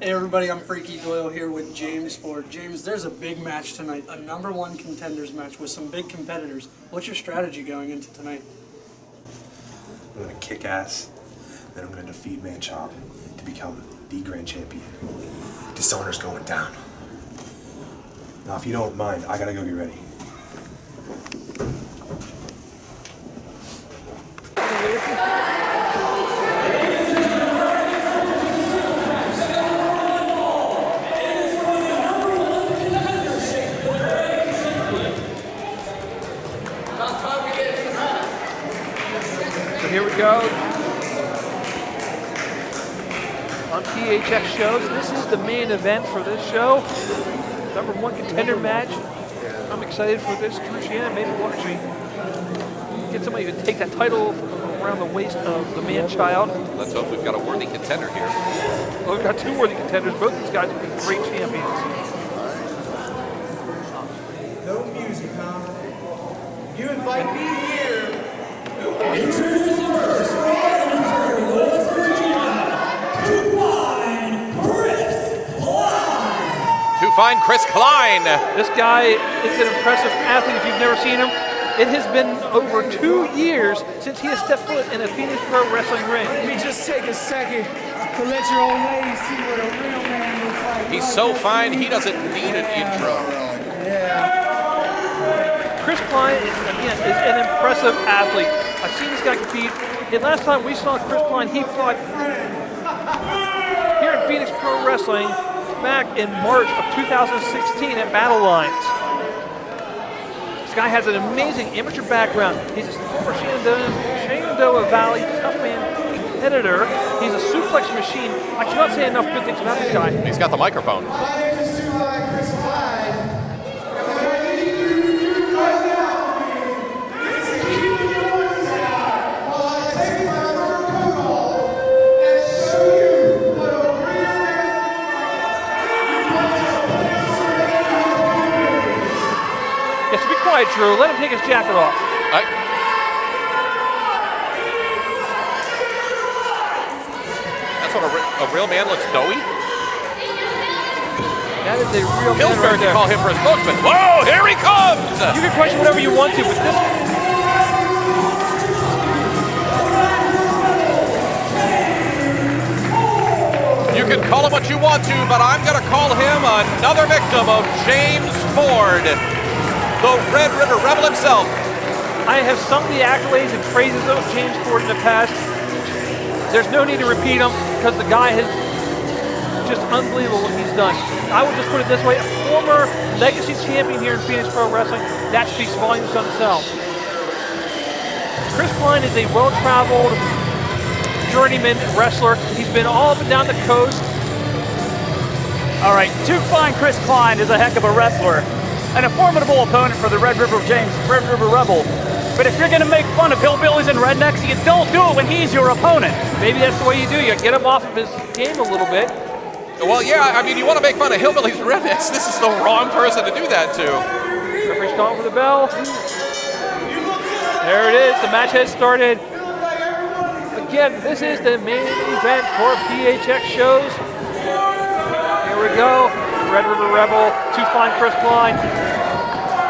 Hey everybody, I'm Freaky Doyle here with James Ford. James, there's a big match tonight, a #1 contenders match with some big competitors. What's your strategy going into tonight? I'm going to kick ass, then I'm going to defeat Man-Child to become the Grand Champion. Dishonor's going down. Now, if you don't mind, I gotta go get ready. So here we go on PHX shows. This is the main event for this show. #1 contender match. I'm excited for this. Drew Shannon, maybe we'll actually get somebody to take that title around the waist of the Man-Child. Let's hope we've got a worthy contender here. Well, we've got 2 worthy contenders. Both these guys will be great champions. No music, huh? You invite me here. Introducing first, from West Virginia, To find Chris Kline. This guy is an impressive athlete if you've never seen him. It has been over 2 years since he has stepped foot in a Phoenix Pro Wrestling ring. Let me just take a second to let your old lady see what a real man looks like. He's so fine, he doesn't need an intro. Chris Kline, again, is an impressive athlete. I've seen this guy compete. And last time we saw Chris Kline, he fought here in Phoenix Pro Wrestling back in March of 2016 at Battle Lines. This guy has an amazing amateur background. He's a former Shenandoah Valley tough man competitor. He's a suplex machine. I cannot say enough good things about this guy. He's got the microphone. My name is Chris Kline. Yes, be quiet, Drew. Let him take his jacket off. That's what a real man looks doughy. That is a real man Pillsbury right there. can call him for a spokesman. Whoa, here he comes! You can question whatever you want to, but this... You can call him what you want to, but I'm going to call him another victim of James Ford, the Red River Rebel himself. I have sung the accolades and praises of James Ford in the past. There's no need to repeat them because the guy has just unbelievable what he's done. I will just put it this way, a former legacy champion here in Phoenix Pro Wrestling, that speaks volumes on itself. Chris Kline is a well-traveled journeyman wrestler. He's been all up and down the coast. All right, to find Chris Kline is a heck of a wrestler and a formidable opponent for the Red River Rebel. But if you're gonna make fun of hillbillies and rednecks, you don't do it when he's your opponent. Maybe that's the way you do. You get him off of his game a little bit. Well, yeah, I mean, you want to make fun of hillbillies and rednecks, this is the wrong person to do that to. Referee's calling for the bell. There it is, the match has started. Again, this is the main event for PHX shows. Here we go, Red River Rebel to find Chris Kline.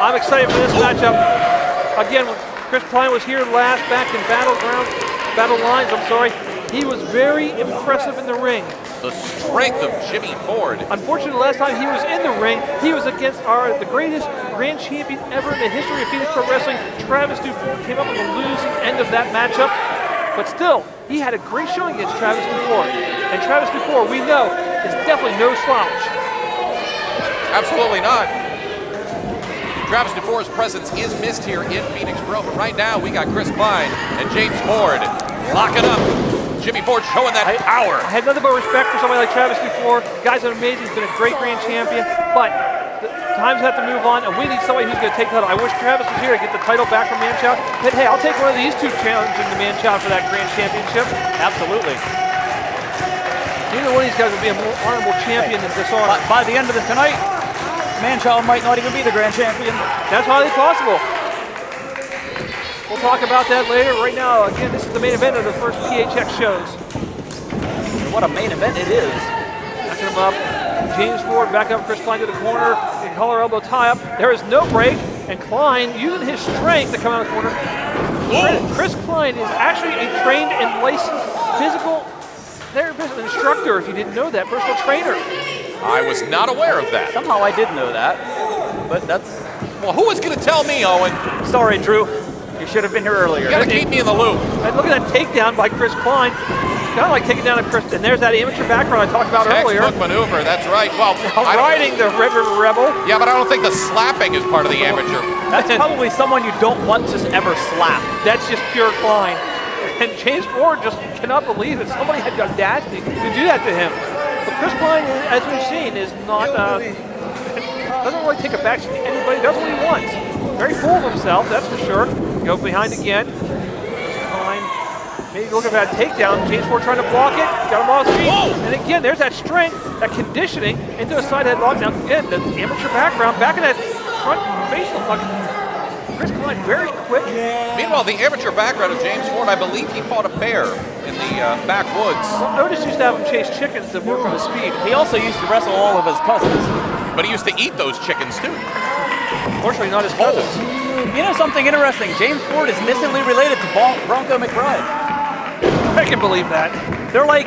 I'm excited for this matchup. Again, when Chris Kline was here last back in Battle Lines, he was very impressive in the ring. The strength of Jimmy Ford. Unfortunately, last time he was in the ring, he was against the greatest grand champion ever in the history of Phoenix Pro Wrestling. Travis Dufour came up on the losing end of that matchup. But still, he had a great showing against Travis Dufour. And Travis Dufour, we know, is definitely no slouch. Absolutely not. Travis Dufour's presence is missed here in Phoenix Pro, but right now we got Chris Kline and James Ford locking up. Jimmy Ford showing that power. I had nothing but respect for somebody like Travis Dufour. Guy's an amazing, he's been a great grand champion, but the times have to move on, and we need somebody who's going to take the title. I wish Travis was here to get the title back from Man-Child, but hey, I'll take one of these 2 challenging the Man-Child for that grand championship. Absolutely. Neither one of these guys will be a more honorable champion than Dishonor. By the end of the tonight, Man-Child might not even be the grand champion. That's highly possible. We'll talk about that later. Right now, again, this is the main event of the first PHX shows. What a main event it is. I can him up. James Ford back up Chris Kline to the corner. Collar elbow tie up. There is no break. And Kline using his strength to come out of the corner. Chris Kline is actually a trained and licensed physical therapist and instructor, if you didn't know that, personal trainer. I was not aware of that. Somehow I did know that, but that's... Well, who was going to tell me, Owen? Sorry, Drew. You should have been here earlier. You got to keep me in the loop. And look at that takedown by Chris Kline. Kind of like taking down a Chris, and there's that amateur background I talked about earlier. Textbook maneuver, that's right. Well, Riding the Red River Rebel. Yeah, but I don't think the slapping is part of the amateur. That's probably someone you don't want to ever slap. That's just pure Kline. And James Ford just cannot believe that somebody had the audacity to do that to him. But Chris Kline, as we've seen, is not, doesn't really take a backseat to anybody, does what he wants. Very full of himself, that's for sure. Go behind again. Kline, maybe looking for that takedown. James Ford trying to block it, got him off his feet. And again, there's that strength, that conditioning into a side head lock. Now again, the amateur background, back in that front face look. Chris Kline very quick. Meanwhile, the amateur background of James Ford, I believe he fought a bear in the backwoods. Well, Otis used to have him chase chickens to work on his speed. He also used to wrestle all of his cousins. But he used to eat those chickens too. Unfortunately, not his cousins. You know something interesting? James Ford is distantly related to Bronco McBride. I can believe that. They're like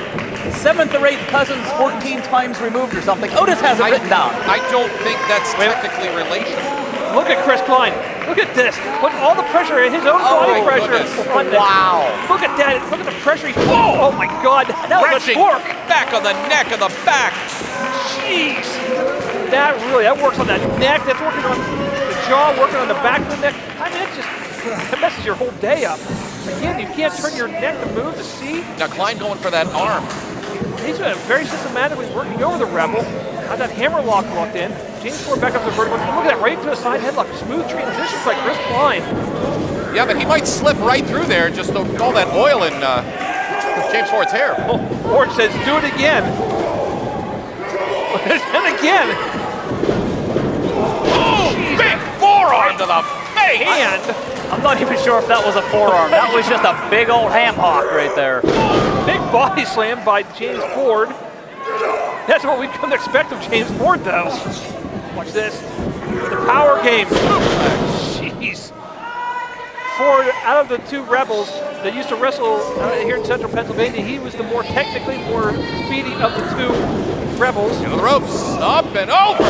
7th or 8th cousins 14 times removed or something. Otis has it written down. I don't think that's technically relational. Look at Chris Kline. Look at this. Put all the pressure, his own body pressure on this. Wow. Look at that. Look at the pressure. Oh my God. That was a torque. Back on the neck of the back. Jeez. That works on that neck. That's working on the jaw, working on the back of the neck. I mean, that messes your whole day up. Again, you can't turn your neck to move, to see. Now Kline going for that arm. He's very systematically working over the Rebel. Got that hammer lock locked in. James Ford back up to the vertical. Look at that, right to a side headlock. Smooth transitions like Chris Kline. Yeah, but he might slip right through there, just all that oil in James Ford's hair. Oh, Ford says, do it again. And again. Oh, big forearm to the face. And I'm not even sure if that was a forearm. That was just a big old ham hock right there. big body slam by James Ford. That's what we've come to expect of James Ford, though. Watch this. The power game. Jeez. Ford, out of the two Rebels that used to wrestle here in central Pennsylvania, he was the more technically more speedy of the two Rebels. Into the ropes, up and over.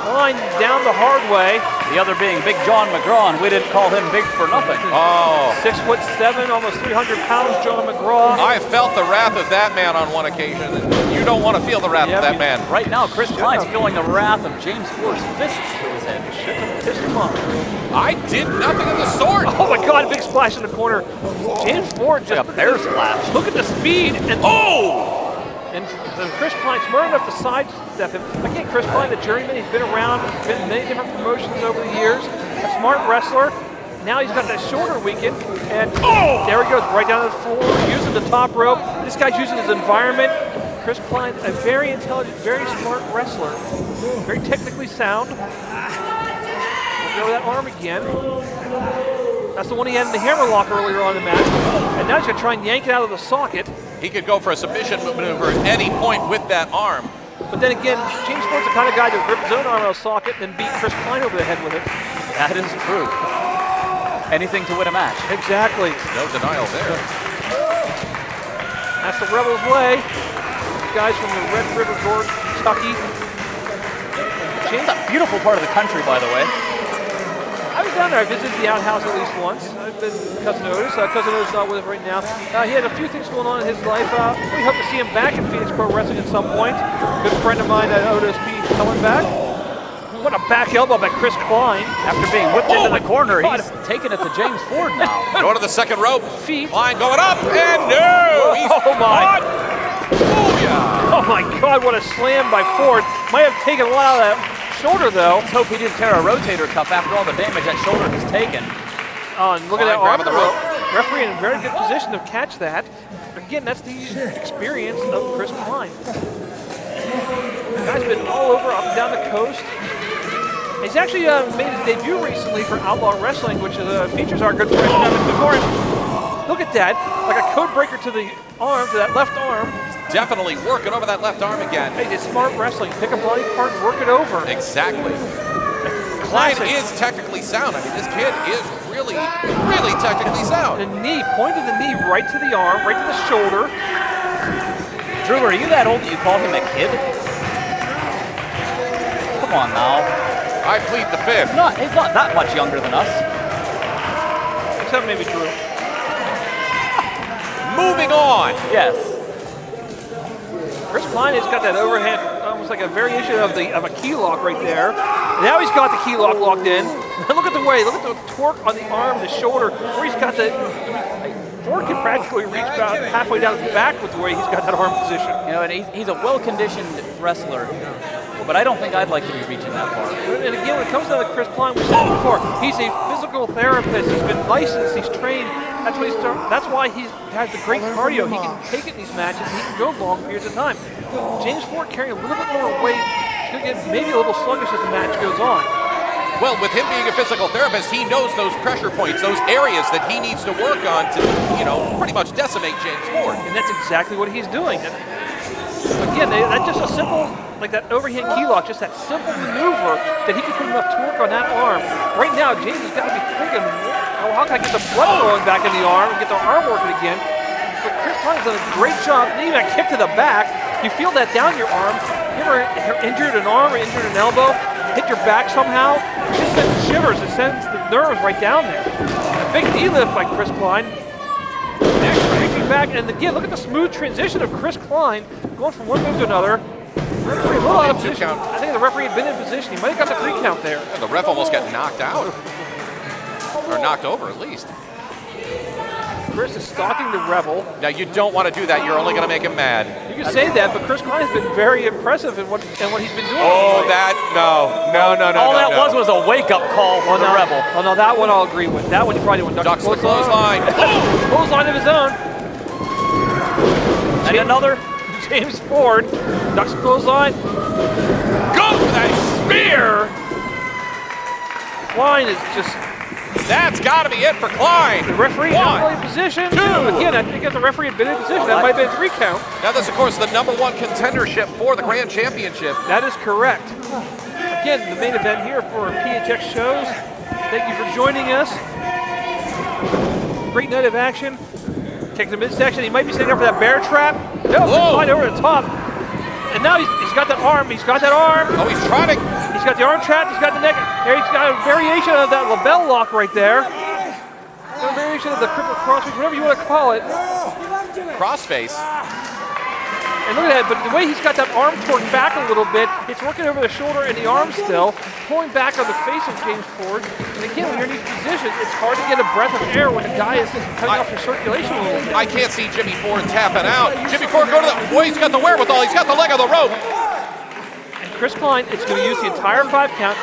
Kline down the hard way. The other being Big John McGraw, and we didn't call him big for nothing. Oh. 6'7", almost 300 pounds, John McGraw. I felt the wrath of that man on one occasion. You don't want to feel the wrath of that man. Right now, Chris Kline's feeling the wrath of James Ford's fists through his head. Pissed him off. I did nothing of the sort. Oh my God, big splash in the corner. James Ford just like a bear splash. Look at the speed and And Chris Kline smart enough to sidestep him. Again, Chris Kline, the journeyman, he's been around, been in many different promotions over the years. A smart wrestler. Now he's got that shoulder weakened, and there he goes, right down to the floor, using the top rope. This guy's using his environment. Chris Kline, a very intelligent, very smart wrestler, very technically sound. We'll go that arm again. That's the one he had in the hammer lock earlier on in the match. And now he's going to try and yank it out of the socket. He could go for a submission maneuver at any point with that arm. But then again, James Ford's the kind of guy that rip his own arm out of the socket and then beat Chris Kline over the head with it. That is true. Anything to win a match. Exactly. No denial there. That's the Rebels' way. Guys from the Red River, Kentucky. It's a beautiful part of the country, by the way. I was down there. I visited the outhouse at least once. I've been with Cousin Otis. Cousin Otis is not with us right now. He had a few things going on in his life. We hope to see him back in Phoenix Pro Wrestling at some point. Good friend of mine, Otis P. coming back. What a back elbow by Chris Kline. After being whipped into the corner, he's taking it to James Ford now. Going to the second rope. Feet. Kline going up, and no! He's my. caught. Booyah! Oh my God, what a slam by Ford. Might have taken a lot of that shoulder, though. Let's hope he didn't tear a rotator cuff after all the damage that shoulder has taken. Oh, and look at that Kline arm grabbing the rope. Referee in a very good position to catch that. Again, that's the experience of Chris Kline. The guy's been all over, up and down the coast. He's actually made his debut recently for Outlaw Wrestling, which features our good friend before him. Look at that, like a code breaker to the arm, to that left arm. Definitely working over that left arm again. Hey, it's smart wrestling. Pick a body part and work it over. Exactly. Kline is technically sound. I mean, this kid is really, really technically sound. The knee, pointed the knee right to the arm, right to the shoulder. Drew, are you that old that you call him a kid? Come on now. I plead the fifth. He's not that much younger than us. Except maybe Drew. Moving on. Yes. Chris Kline has got that overhead, almost like a variation of a key lock right there. Now he's got the key lock locked in. Look at the way, look at the torque on the arm, the shoulder, where he's got the, Ford can practically reach about halfway down his back with the way he's got that arm position. You know, and he's a well-conditioned wrestler, but I don't think I'd like to be reaching that far. And again, when it comes down to Chris Kline, we said it before, he's a physical therapist. He's been licensed, he's trained. That's why he has the great cardio. He can take it in these matches, and he can go long periods of time. James Ford carrying a little bit more weight, he's going to get maybe a little sluggish as the match goes on. Well, with him being a physical therapist, he knows those pressure points, those areas that he needs to work on to, pretty much decimate James Ford. And that's exactly what he's doing. And again, that's just a simple, like that overhand key lock, just that simple maneuver that he can put enough torque on that arm. Right now, James has got to be thinking, how can I get the blood flowing back in the arm and get the arm working again? But Chris Kline's done a great job. And even a kick to the back, you feel that down your arm. You ever injured an arm or injured an elbow? Hit your back somehow? It just sends shivers. It sends the nerves right down there. A big knee lift by Chris Kline. Next, reaching back, and again, look at the smooth transition of Chris Kline going from one move to another. Referee a little out of position. I think the referee had been in position. He might have got the 3 count there. And the ref almost got knocked out. Or knocked over, at least. Chris is stalking the Rebel. Now, you don't want to do that. You're only going to make him mad. You can say that, but Chris Kline has been very impressive in what he's been doing. Oh, that, no. All that was a wake-up call for the Rebel. Oh, no, that one I'll agree with. That one you probably wouldn't. Ducks the clothesline. Clothesline of his own. And another. James Ford ducks the clothesline. Go for that spear. Kline is just... That's got to be it for Kline. The referee not really in position. 2. Again, I think if the referee had been in position, that might have been a 3 count. Now this, of course, the #1 contendership for the Grand Championship. That is correct. Again, the main event here for PHX shows. Thank you for joining us. Great night of action. Kick to midsection. He might be setting up for that bear trap. No, Kline over the top. And now he's got that arm. He's got that arm. Oh, he's trying to... He's got the arm trapped. He's got the neck. There, he's got a variation of that label lock right there. A variation of the cripple crossface, whatever you want to call it. Crossface. And look at that, but the way he's got that arm torqued back a little bit, it's working over the shoulder and the arm still, pulling back on the face of James Ford. And again, when you're in these positions, it's hard to get a breath of air when the guy is cutting off your circulation a little bit. I can't see Jimmy Ford tapping out. Jimmy Ford, go to the... Boy, he's got the wherewithal. He's got the leg of the rope. And Chris Kline is going to use the entire 5 count.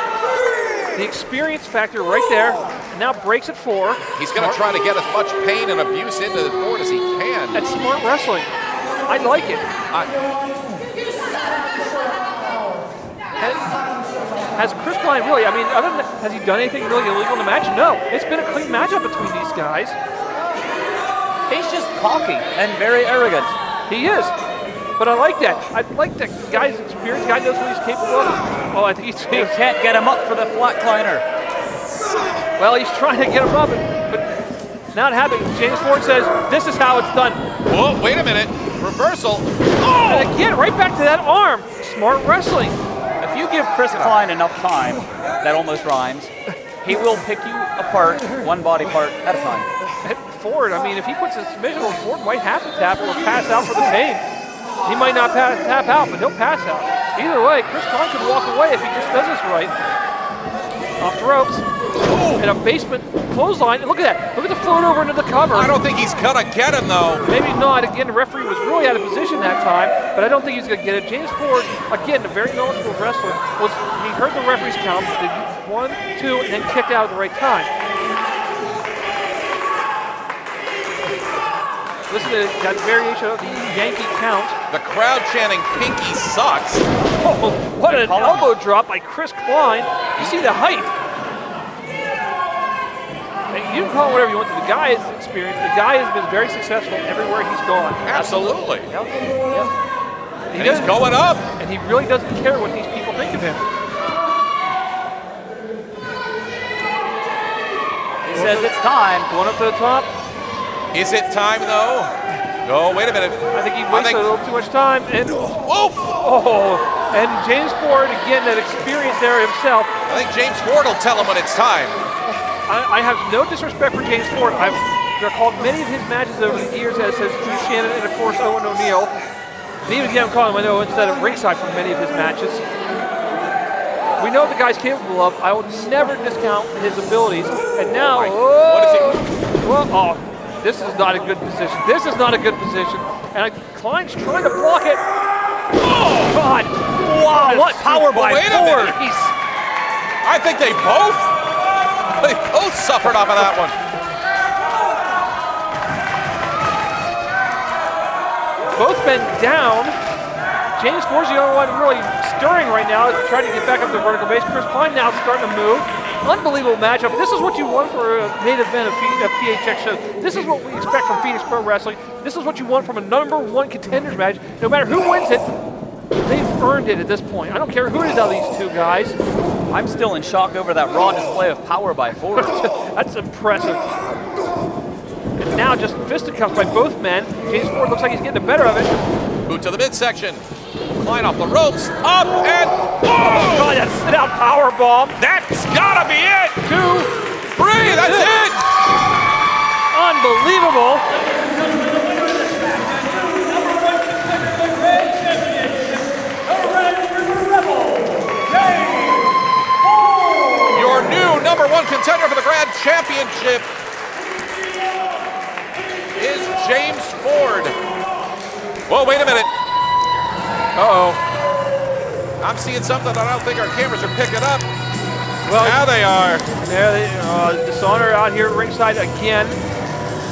The experience factor right there, and now breaks at 4. He's going to try to get as much pain and abuse into Ford as he can. That's smart wrestling. I like it. Has Chris Kline really, I mean, other than, has he done anything really illegal in the match? No. It's been a clean matchup between these guys. He's just cocky and very arrogant. He is. But I like that. I like that guy's experience. Guy knows what he's capable of. Oh, I think You can't get him up for the flat Kliner. Well, he's trying to get him up, but not happening. James Ford says, this is how it's done. Whoa, wait a minute. Reversal. Oh! And again, right back to that arm. Smart wrestling. If you give Chris Kline enough time, that almost rhymes, he will pick you apart, one body part at a time. Ford, I mean, if he puts a submission on, Ford might have to tap or pass out for the pain. He might not tap out, but he'll pass out. Either way, Chris Kline could walk away if he just does this right. Off the ropes. And a basement clothesline. And look at that. Look at the float over into the cover. I don't think he's going to get him, though. Maybe not. Again, the referee was really out of position that time, but I don't think he's going to get it. James Ford, again, a very knowledgeable wrestler, he heard the referee's count, did 1, 2, and then kicked out at the right time. Listen to that variation of the Yankee count. The crowd chanting, "Pinky sucks." Oh, what an elbow drop by Chris Kline. You see the height. you can call it whatever you want to. The guy is experienced. The guy has been very successful everywhere he's gone. Absolutely. Yep. And he's going up. And he really doesn't care what these people think of him. He says it's time. Going up to the top. Is it time, though? No, wait a minute. I think he wasted a little too much time. And and James Ford, again, that experience there himself. I think James Ford will tell him when it's time. I have no disrespect for James Ford. I've recalled many of his matches over the years, as has Drew Shannon and, of course, Owen O'Neill. And even again, I'm calling him, I know, instead of ringside for many of his matches. We know what the guy's capable of. I will never discount his abilities. And now, What is he? This is not a good position. This is not a good position. And Kline's trying to block it. Oh, God. Wow, what power by Wait a Ford. minute. I think they both suffered off of that one. Both men down. James Ford's the only one really stirring right now, trying to get back up to the vertical base. Chris Kline now starting to move. Unbelievable matchup. This is what you want for a main event of PHX show. This is what we expect from Phoenix Pro Wrestling. This is what you want from a #1 contenders match. No matter who wins it, they've earned it at this point. I don't care who it is out of these two guys. I'm still in shock over that raw display of power by Ford. That's impressive. And now just fisticuffs by both men. James Ford looks like he's getting the better of it. Boot to the midsection. Kline off the ropes. Up and Oh, God, that sit-out power bomb. That's gotta be it. 2, 3, that's it. Unbelievable. Your new #1 contender for the Grand Championship is James Ford. Whoa, wait a minute. Uh-oh. I'm seeing something that I don't think our cameras are picking up. Well, now they are. There they Dishonor out here at ringside again.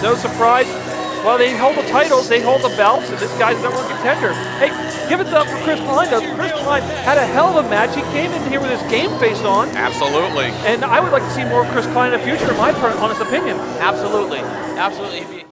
No surprise. Well, they hold the titles, they hold the belts, and this guy's #1 contender. Hey, give it up for Chris Kline, though. Chris Kline had a hell of a match. He came in here with his game face on. Absolutely. And I would like to see more of Chris Kline in the future, in my honest opinion. Absolutely. Absolutely.